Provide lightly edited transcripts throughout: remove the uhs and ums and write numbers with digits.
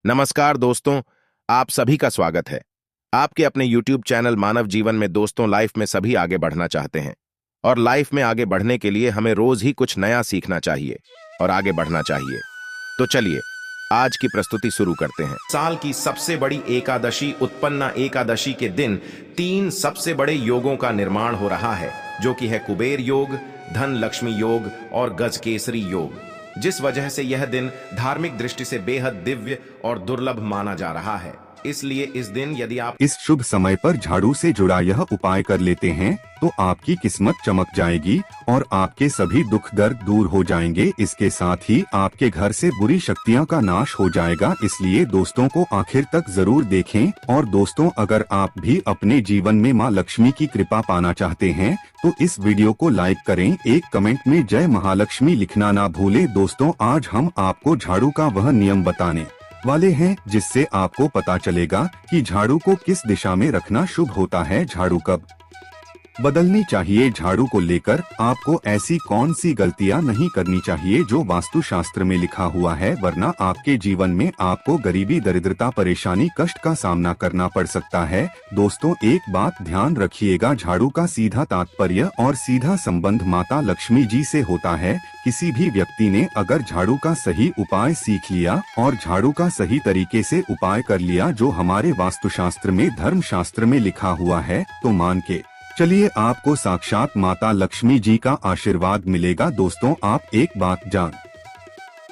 नमस्कार दोस्तों, आप सभी का स्वागत है। आपके अपने YouTube चैनल मानव जीवन में दोस्तों, लाइफ में सभी आगे बढ़ना चाहते हैं और लाइफ में आगे बढ़ने के लिए हमें रोज ही कुछ नया सीखना चाहिए और आगे बढ़ना चाहिए। तो चलिए आज की प्रस्तुति शुरू करते हैं। साल की सबसे बड़ी एकादशी उत्पन्ना एकादशी के दिन 3 सबसे बड़े योगों का निर्माण हो रहा है, जो कि है कुबेर योग, धन लक्ष्मी योग और गजकेसरी योग, जिस वजह से यह दिन धार्मिक दृष्टि से बेहद दिव्य और दुर्लभ माना जा रहा है। इसलिए इस दिन यदि आप इस शुभ समय पर झाड़ू से जुड़ा यह उपाय कर लेते हैं तो आपकी किस्मत चमक जाएगी और आपके सभी दुख दर्द दूर हो जाएंगे। इसके साथ ही आपके घर से बुरी शक्तियां का नाश हो जाएगा। इसलिए दोस्तों को आखिर तक जरूर देखें। और दोस्तों, अगर आप भी अपने जीवन में मां लक्ष्मी की कृपा पाना चाहते हैं तो इस वीडियो को लाइक करें। एक कमेंट में जय महालक्ष्मी लिखना ना भूलें। दोस्तों, आज हम आपको झाड़ू का वह नियम बताने वाले हैं जिससे आपको पता चलेगा कि झाड़ू को किस दिशा में रखना शुभ होता है, झाड़ू कब बदलनी चाहिए। झाड़ू को लेकर आपको ऐसी कौन सी गलतियां नहीं करनी चाहिए जो वास्तु शास्त्र में लिखा हुआ है, वरना आपके जीवन में आपको गरीबी, दरिद्रता, परेशानी, कष्ट का सामना करना पड़ सकता है। दोस्तों, एक बात ध्यान रखिएगा, झाड़ू का सीधा तात्पर्य और सीधा संबंध माता लक्ष्मी जी से होता है। किसी भी व्यक्ति ने अगर झाड़ू का सही उपाय सीख लिया और झाड़ू का सही तरीके से उपाय कर लिया जो हमारे वास्तुशास्त्र में, धर्म शास्त्र में लिखा हुआ है, तो मान के चलिए आपको साक्षात माता लक्ष्मी जी का आशीर्वाद मिलेगा। दोस्तों, आप एक बात जान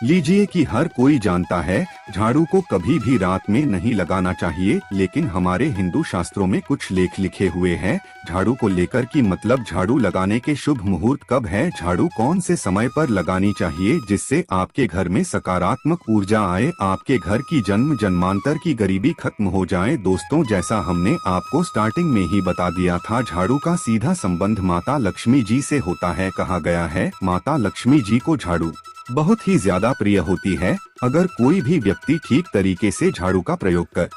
लीजिए कि हर कोई जानता है झाड़ू को कभी भी रात में नहीं लगाना चाहिए, लेकिन हमारे हिंदू शास्त्रों में कुछ लेख लिखे हुए हैं झाड़ू को लेकर कि मतलब झाड़ू लगाने के शुभ मुहूर्त कब है, झाड़ू कौन से समय पर लगानी चाहिए जिससे आपके घर में सकारात्मक ऊर्जा आए, आपके घर की जन्म जन्मांतर की गरीबी खत्म हो जाए। दोस्तों, जैसा हमने आपको स्टार्टिंग में ही बता दिया था, झाड़ू का सीधा संबंध माता लक्ष्मी जी से होता है। कहा गया है माता लक्ष्मी जी को झाड़ू बहुत ही ज्यादा प्रिय होती है। अगर कोई भी व्यक्ति ठीक तरीके से झाड़ू का प्रयोग कर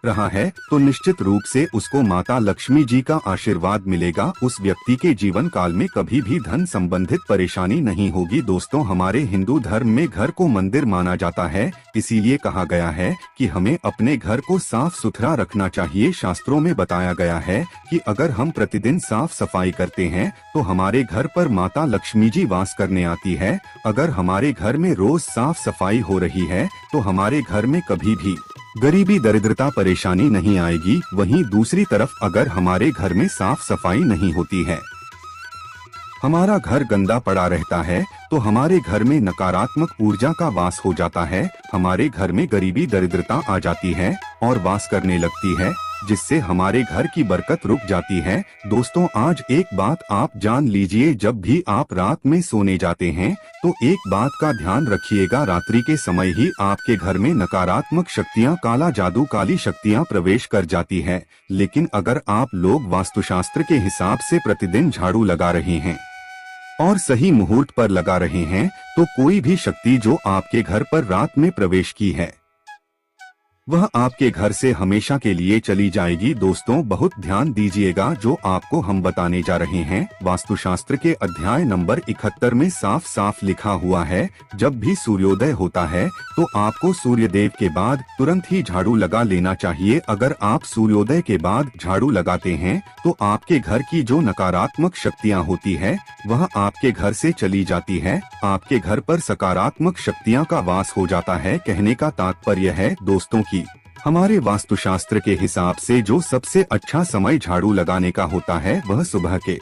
रहा है तो निश्चित रूप से उसको माता लक्ष्मी जी का आशीर्वाद मिलेगा। उस व्यक्ति के जीवन काल में कभी भी धन संबंधित परेशानी नहीं होगी। दोस्तों, हमारे हिंदू धर्म में घर को मंदिर माना जाता है, इसीलिए कहा गया है कि हमें अपने घर को साफ सुथरा रखना चाहिए। शास्त्रों में बताया गया है कि अगर हम प्रतिदिन साफ सफाई करते हैं तो हमारे घर पर माता लक्ष्मी जी वास करने आती है। अगर हमारे घर में रोज साफ सफाई हो रही है तो हमारे घर में कभी भी गरीबी, दरिद्रता, परेशानी नहीं आएगी। वहीं दूसरी तरफ अगर हमारे घर में साफ सफाई नहीं होती है, हमारा घर गंदा पड़ा रहता है, तो हमारे घर में नकारात्मक ऊर्जा का वास हो जाता है। हमारे घर में गरीबी, दरिद्रता आ जाती है और वास करने लगती है, जिससे हमारे घर की बरकत रुक जाती है। दोस्तों, आज एक बात आप जान लीजिए, जब भी आप रात में सोने जाते हैं तो एक बात का ध्यान रखिएगा, रात्रि के समय ही आपके घर में नकारात्मक शक्तियां, काला जादू, काली शक्तियां प्रवेश कर जाती है। लेकिन अगर आप लोग वास्तुशास्त्र के हिसाब से प्रतिदिन झाड़ू लगा रहे हैं और सही मुहूर्त पर लगा रहे हैं तो कोई भी शक्ति जो आपके घर पर रात में प्रवेश की है वह आपके घर से हमेशा के लिए चली जाएगी। दोस्तों, बहुत ध्यान दीजिएगा, जो आपको हम बताने जा रहे हैं वास्तुशास्त्र के अध्याय नंबर 71 में साफ साफ लिखा हुआ है, जब भी सूर्योदय होता है तो आपको सूर्यदेव के बाद तुरंत ही झाड़ू लगा लेना चाहिए। अगर आप सूर्योदय के बाद झाड़ू लगाते हैं तो आपके घर की जो नकारात्मक शक्तियाँ होती है वह आपके घर से चली जाती है, आपके घर पर सकारात्मक शक्तियाँ का वास हो जाता है। कहने का तात्पर्य है दोस्तों की हमारे वास्तुशास्त्र के हिसाब से जो सबसे अच्छा समय झाड़ू लगाने का होता है वह सुबह के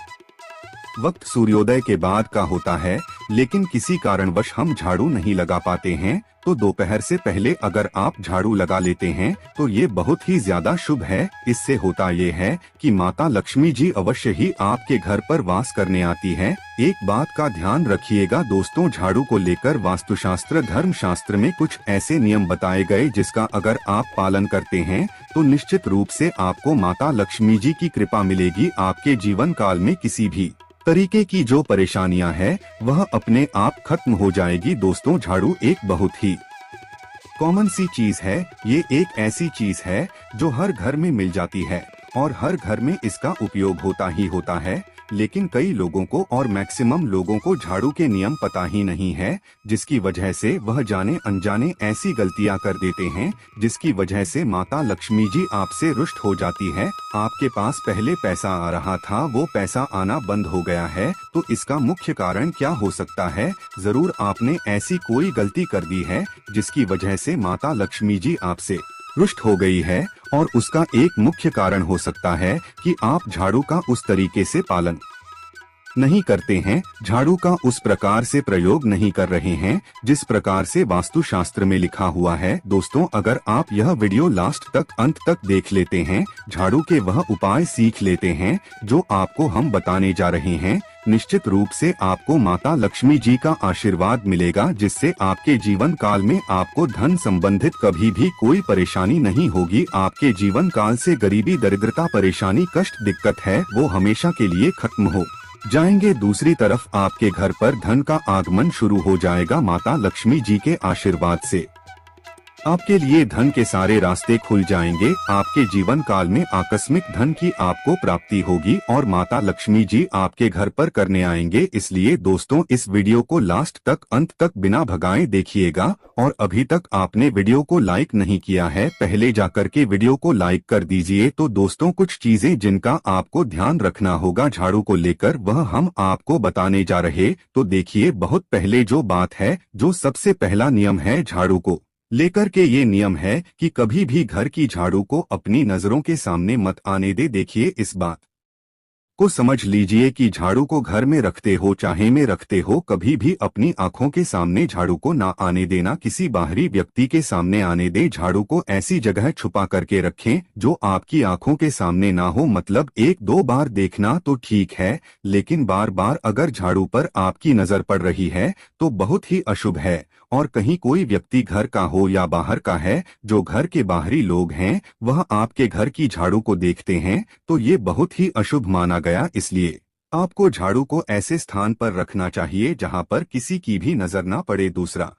वक्त सूर्योदय के बाद का होता है। लेकिन किसी कारणवश हम झाड़ू नहीं लगा पाते हैं तो दोपहर से पहले अगर आप झाड़ू लगा लेते हैं तो ये बहुत ही ज्यादा शुभ है। इससे होता ये है कि माता लक्ष्मी जी अवश्य ही आपके घर पर वास करने आती है। एक बात का ध्यान रखिएगा दोस्तों, झाड़ू को लेकर वास्तुशास्त्र, धर्म शास्त्र में कुछ ऐसे नियम बताए गए जिसका अगर आप पालन करते हैं तो निश्चित रूप से आपको माता लक्ष्मी जी की कृपा मिलेगी। आपके जीवन काल में किसी भी तरीके की जो परेशानियां हैं वह अपने आप खत्म हो जाएगी। दोस्तों, झाड़ू एक बहुत ही कॉमन सी चीज है। ये एक ऐसी चीज है जो हर घर में मिल जाती है और हर घर में इसका उपयोग होता ही होता है। लेकिन कई लोगों को और मैक्सिमम लोगों को झाड़ू के नियम पता ही नहीं है, जिसकी वजह से वह जाने अनजाने ऐसी गलतियां कर देते हैं जिसकी वजह से माता लक्ष्मी जी आपसे रुष्ट हो जाती है। आपके पास पहले पैसा आ रहा था, वो पैसा आना बंद हो गया है, तो इसका मुख्य कारण क्या हो सकता है? जरूर आपने ऐसी कोई गलती कर दी है जिसकी वजह से माता लक्ष्मी जी आपसे रुष्ट हो गई है, और उसका एक मुख्य कारण हो सकता है कि आप झाड़ू का उस तरीके से पालन नहीं करते हैं, झाड़ू का उस प्रकार से प्रयोग नहीं कर रहे हैं जिस प्रकार से वास्तुशास्त्र में लिखा हुआ है। दोस्तों, अगर आप यह वीडियो लास्ट तक अंत तक देख लेते हैं, झाड़ू के वह उपाय सीख लेते हैं जो आपको हम बताने जा रहे हैं, निश्चित रूप से आपको माता लक्ष्मी जी का आशीर्वाद मिलेगा, जिससे आपके जीवन काल में आपको धन संबंधित कभी भी कोई परेशानी नहीं होगी। आपके जीवन काल से गरीबी, दरिद्रता, परेशानी, कष्ट, दिक्कत है वो हमेशा के लिए खत्म हो जाएंगे। दूसरी तरफ आपके घर पर धन का आगमन शुरू हो जाएगा माता लक्ष्मी जी के आशीर्वाद से। आपके लिए धन के सारे रास्ते खुल जाएंगे। आपके जीवन काल में आकस्मिक धन की आपको प्राप्ति होगी और माता लक्ष्मी जी आपके घर पर करने आएंगे। इसलिए दोस्तों, इस वीडियो को लास्ट तक अंत तक बिना भगाए देखिएगा। और अभी तक आपने वीडियो को लाइक नहीं किया है, पहले जाकर के वीडियो को लाइक कर दीजिए। तो दोस्तों, कुछ चीजें जिनका आपको ध्यान रखना होगा झाड़ू को लेकर, वह हम आपको बताने जा रहे। तो देखिए, बहुत पहले जो बात है, जो सबसे पहला नियम है झाड़ू को लेकर के, ये नियम है कि कभी भी घर की झाड़ू को अपनी नजरों के सामने मत आने दे। देखिए, इस बात को समझ लीजिए कि झाड़ू को घर में रखते हो चाहे में रखते हो, कभी भी अपनी आंखों के सामने झाड़ू को ना आने देना, किसी बाहरी व्यक्ति के सामने आने दे। झाड़ू को ऐसी जगह छुपा करके रखें जो आपकी आंखों के सामने ना हो। मतलब 1-2 बार देखना तो ठीक है, लेकिन बार बार अगर झाड़ू पर आपकी नजर पड़ रही है तो बहुत ही अशुभ है। और कहीं कोई व्यक्ति घर का हो या बाहर का है, जो घर के बाहरी लोग हैं, वह आपके घर की झाड़ू को देखते हैं तो ये बहुत ही अशुभ माना गया। इसलिए आपको झाड़ू को ऐसे स्थान पर रखना चाहिए जहां पर किसी की भी नजर ना पड़े। दूसरा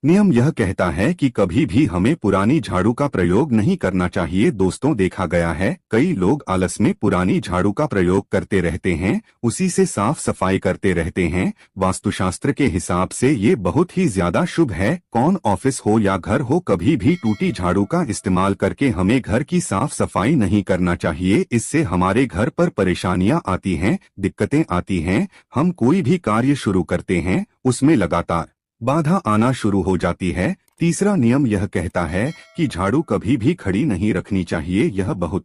नियम यह कहता है कि कभी भी हमें पुरानी झाड़ू का प्रयोग नहीं करना चाहिए। दोस्तों, देखा गया है कई लोग आलस में पुरानी झाड़ू का प्रयोग करते रहते हैं, उसी से साफ सफाई करते रहते हैं। वास्तुशास्त्र के हिसाब से ये बहुत ही ज्यादा शुभ है। कौन ऑफिस हो या घर हो, कभी भी टूटी झाड़ू का इस्तेमाल करके हमें घर की साफ सफाई नहीं करना चाहिए। इससे हमारे घर पर परेशानियां आती हैं, दिक्कतें आती हैं। हम कोई भी कार्य शुरू करते हैं, उसमें लगातार बाधा आना शुरू हो जाती है। तीसरा नियम यह कहता है कि झाड़ू कभी भी खड़ी नहीं रखनी चाहिए, यह बहुत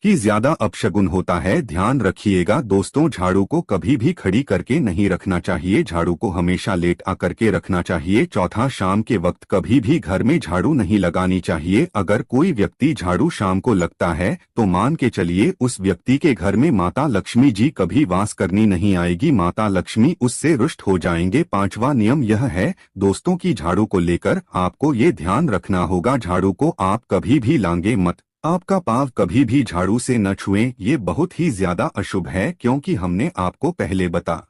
ही ज्यादा अपशगुन होता है। ध्यान रखिएगा दोस्तों, झाड़ू को कभी भी खड़ी करके नहीं रखना चाहिए, झाड़ू को हमेशा लेट आकर के रखना चाहिए। चौथा, शाम के वक्त कभी भी घर में झाड़ू नहीं लगानी चाहिए। अगर कोई व्यक्ति झाड़ू शाम को लगता है तो मान के चलिए उस व्यक्ति के घर में माता लक्ष्मी जी कभी वास करनी नहीं आएगी, माता लक्ष्मी उससे रुष्ट हो जाएंगे। पांचवा नियम यह है दोस्तों की झाड़ू को लेकर आपको ये ध्यान रखना होगा, झाड़ू को आप कभी भी लांगे मत, आपका पांव कभी भी झाड़ू से न छुएं। ये बहुत ही ज्यादा अशुभ है, क्योंकि हमने आपको पहले बता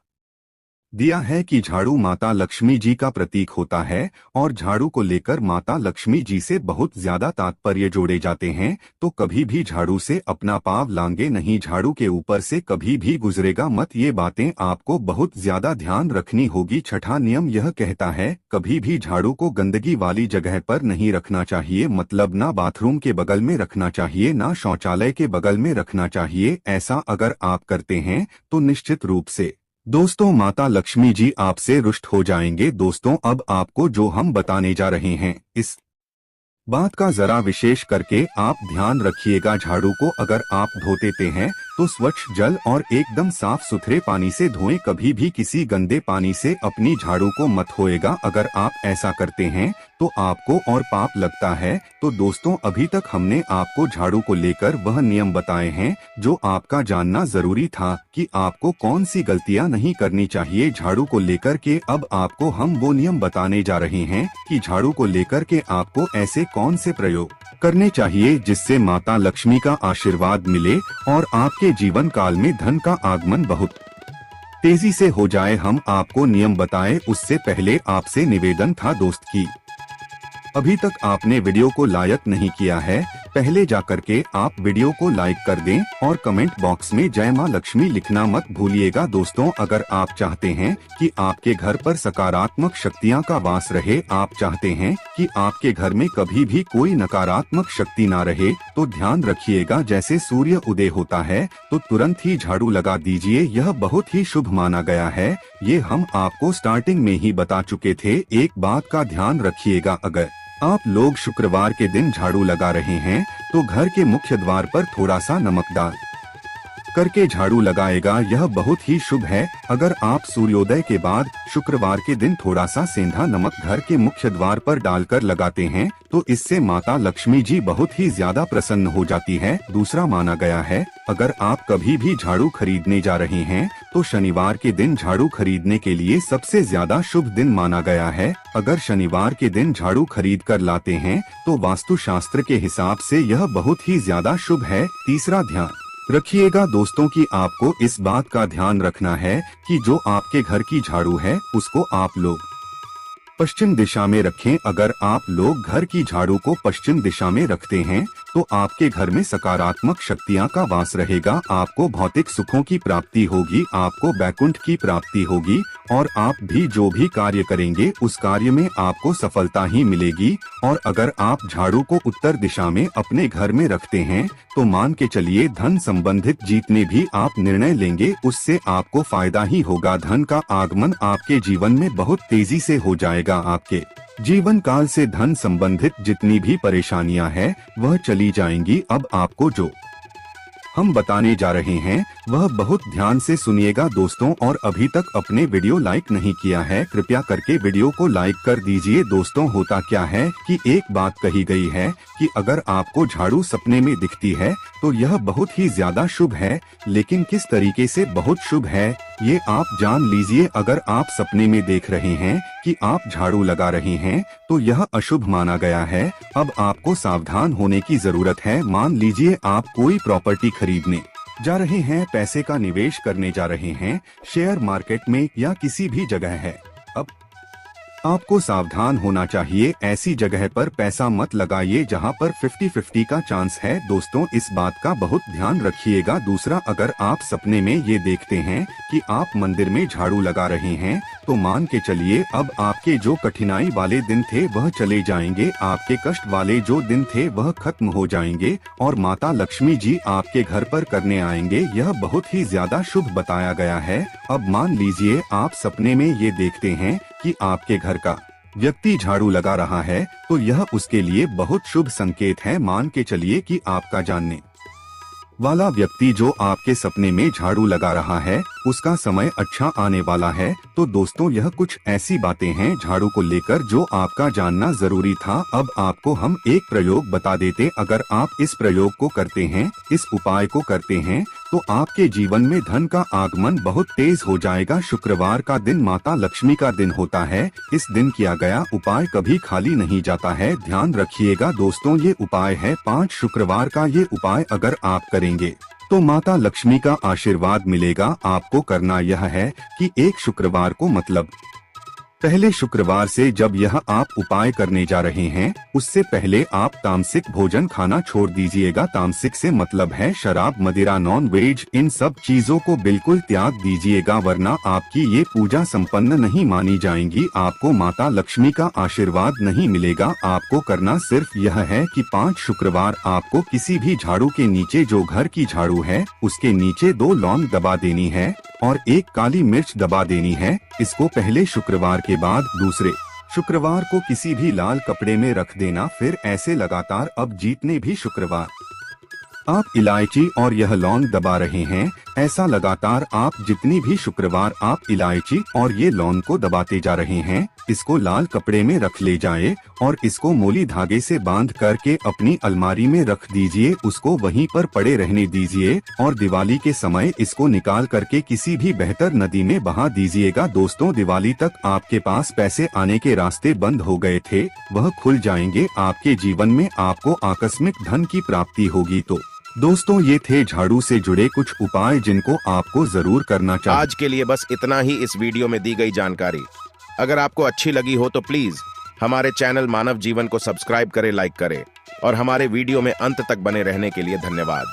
दिया है कि झाड़ू माता लक्ष्मी जी का प्रतीक होता है और झाड़ू को लेकर माता लक्ष्मी जी से बहुत ज्यादा तात्पर्य जोड़े जाते हैं। तो कभी भी झाड़ू से अपना पांव लांगे नहीं, झाड़ू के ऊपर से कभी भी गुजरेगा मत। ये बातें आपको बहुत ज्यादा ध्यान रखनी होगी। छठा नियम यह कहता है कभी भी झाड़ू को गंदगी वाली जगह पर नहीं रखना चाहिए, मतलब ना बाथरूम के बगल में रखना चाहिए, ना शौचालय के बगल में रखना चाहिए। ऐसा अगर आप करते हैं तो निश्चित रूप से दोस्तों माता लक्ष्मी जी आपसे रुष्ट हो जाएंगे। दोस्तों, अब आपको जो हम बताने जा रहे हैं, इस बात का जरा विशेष करके आप ध्यान रखिएगा। झाड़ू को अगर आप धोते हैं तो स्वच्छ जल और एकदम साफ सुथरे पानी से धोएं, कभी भी किसी गंदे पानी से अपनी झाड़ू को मत धोएगा। अगर आप ऐसा करते हैं तो आपको और पाप लगता है। तो दोस्तों, अभी तक हमने आपको झाड़ू को लेकर वह नियम बताए हैं जो आपका जानना जरूरी था कि आपको कौन सी गलतियां नहीं करनी चाहिए झाड़ू को लेकर के। अब आपको हम वो नियम बताने जा रहे हैं कि झाड़ू को लेकर के आपको ऐसे कौन से प्रयोग करने चाहिए जिससे माता लक्ष्मी का आशीर्वाद मिले और आपके जीवन काल में धन का आगमन बहुत तेजी से हो जाए। हम आपको नियम बताए उससे पहले आपसे निवेदन था दोस्त की अभी तक आपने वीडियो को लाइक नहीं किया है पहले जाकर के आप वीडियो को लाइक कर दें और कमेंट बॉक्स में जय मां लक्ष्मी लिखना मत भूलिएगा। दोस्तों, अगर आप चाहते हैं कि आपके घर पर सकारात्मक शक्तियां का वास रहे, आप चाहते हैं कि आपके घर में कभी भी कोई नकारात्मक शक्ति ना रहे, तो ध्यान रखिएगा, जैसे सूर्य उदय होता है तो तुरंत ही झाड़ू लगा दीजिए। यह बहुत ही शुभ माना गया है। ये हम आपको स्टार्टिंग में ही बता चुके थे। एक बात का ध्यान रखिएगा, अगर आप लोग शुक्रवार के दिन झाड़ू लगा रहे हैं तो घर के मुख्य द्वार पर थोड़ा सा नमक डाल करके झाड़ू लगाएगा, यह बहुत ही शुभ है। अगर आप सूर्योदय के बाद शुक्रवार के दिन थोड़ा सा सेंधा नमक घर के मुख्य द्वार पर डालकर लगाते हैं तो इससे माता लक्ष्मी जी बहुत ही ज्यादा प्रसन्न हो जाती है। दूसरा माना गया है, अगर आप कभी भी झाड़ू खरीदने जा रहे हैं तो शनिवार के दिन झाड़ू खरीदने के लिए सबसे ज्यादा शुभ दिन माना गया है। अगर शनिवार के दिन झाड़ू खरीद कर लाते हैं तो वास्तु शास्त्र के हिसाब से यह बहुत ही ज्यादा शुभ है। तीसरा ध्यान रखिएगा दोस्तों कि आपको इस बात का ध्यान रखना है कि जो आपके घर की झाड़ू है उसको आप लोग पश्चिम दिशा में रखें। अगर आप लोग घर की झाड़ू को पश्चिम दिशा में रखते हैं तो आपके घर में सकारात्मक शक्तियां का वास रहेगा, आपको भौतिक सुखों की प्राप्ति होगी, आपको बैकुंठ की प्राप्ति होगी और आप भी जो भी कार्य करेंगे उस कार्य में आपको सफलता ही मिलेगी। और अगर आप झाड़ू को उत्तर दिशा में अपने घर में रखते हैं तो मान के चलिए धन संबंधित जितने भी आप निर्णय लेंगे उससे आपको फायदा ही होगा। धन का आगमन आपके जीवन में बहुत तेजी से हो जाएगा। आपके जीवन काल से धन संबंधित जितनी भी परेशानियां हैं वह चली जाएंगी। अब आपको जो हम बताने जा रहे हैं वह बहुत ध्यान से सुनिएगा दोस्तों, और अभी तक अपने वीडियो लाइक नहीं किया है कृपया करके वीडियो को लाइक कर दीजिए। दोस्तों, होता क्या है कि एक बात कही गई है कि अगर आपको झाड़ू सपने में दिखती है तो यह बहुत ही ज्यादा शुभ है, लेकिन किस तरीके से बहुत शुभ है ये आप जान लीजिए। अगर आप सपने में देख रहे हैं कि आप झाड़ू लगा रहे हैं तो यह अशुभ माना गया है। अब आपको सावधान होने की जरूरत है। मान लीजिए आप कोई प्रॉपर्टी खरीदने जा रहे हैं, पैसे का निवेश करने जा रहे हैं, शेयर मार्केट में या किसी भी जगह है। अब आपको सावधान होना चाहिए, ऐसी जगह पर पैसा मत लगाइए जहां पर 50-50 का चांस है। दोस्तों, इस बात का बहुत ध्यान रखिएगा। दूसरा, अगर आप सपने में ये देखते हैं कि आप मंदिर में झाड़ू लगा रहे हैं तो मान के चलिए अब आपके जो कठिनाई वाले दिन थे वह चले जाएंगे, आपके कष्ट वाले जो दिन थे वह खत्म हो जाएंगे और माता लक्ष्मी जी आपके घर पर करने आएंगे। यह बहुत ही ज्यादा शुभ बताया गया है। अब मान लीजिए आप सपने में ये देखते हैं कि आपके घर का व्यक्ति झाड़ू लगा रहा है तो यह उसके लिए बहुत शुभ संकेत है। मान के चलिए कि आपका जानने वाला व्यक्ति जो आपके सपने में झाड़ू लगा रहा है उसका समय अच्छा आने वाला है। तो दोस्तों, यह कुछ ऐसी बातें हैं झाड़ू को लेकर जो आपका जानना जरूरी था। अब आपको हम एक प्रयोग बता देते, अगर आप इस प्रयोग को करते हैं, इस उपाय को करते हैं तो आपके जीवन में धन का आगमन बहुत तेज हो जाएगा। शुक्रवार का दिन माता लक्ष्मी का दिन होता है। इस दिन किया गया उपाय कभी खाली नहीं जाता है, ध्यान रखिएगा दोस्तों। ये उपाय है 5 शुक्रवार का। ये उपाय अगर आप करेंगे तो माता लक्ष्मी का आशीर्वाद मिलेगा। आपको करना यह है कि एक शुक्रवार को मतलब पहले शुक्रवार से जब यह आप उपाय करने जा रहे हैं उससे पहले आप तामसिक भोजन खाना छोड़ दीजिएगा। तामसिक से मतलब है शराब, मदिरा, नॉन वेज, इन सब चीजों को बिल्कुल त्याग दीजिएगा, वरना आपकी ये पूजा संपन्न नहीं मानी जाएंगी, आपको माता लक्ष्मी का आशीर्वाद नहीं मिलेगा। आपको करना सिर्फ यह है कि 5 शुक्रवार आपको किसी भी झाड़ू के नीचे, जो घर की झाड़ू है उसके नीचे 2 लौंग दबा देनी है और 1 काली मिर्च दबा देनी है। इसको पहले शुक्रवार के बाद दूसरे शुक्रवार को किसी भी लाल कपड़े में रख देना। फिर ऐसे लगातार अब जितने भी शुक्रवार आप इलायची और यह लौंग दबा रहे हैं, ऐसा लगातार आप जितनी भी शुक्रवार आप इलायची और ये लौंग को दबाते जा रहे हैं, इसको लाल कपड़े में रख ले जाए और इसको मोली धागे से बांध करके अपनी अलमारी में रख दीजिए, उसको वहीं पर पड़े रहने दीजिए और दिवाली के समय इसको निकाल करके किसी भी बेहतर नदी में बहा दीजिएगा। दोस्तों, दिवाली तक आपके पास पैसे आने के रास्ते बंद हो गए थे, वह खुल जाएंगे। आपके जीवन में आपको आकस्मिक धन की प्राप्ति होगी। तो दोस्तों, ये थे झाड़ू से जुड़े कुछ उपाय जिनको आपको जरूर करना चाहिए। आज के लिए बस इतना ही इस वीडियो में दी गई जानकारी। अगर आपको अच्छी लगी हो तो प्लीज हमारे चैनल मानव जीवन को सब्सक्राइब करें, लाइक करें और हमारे वीडियो में अंत तक बने रहने के लिए धन्यवाद।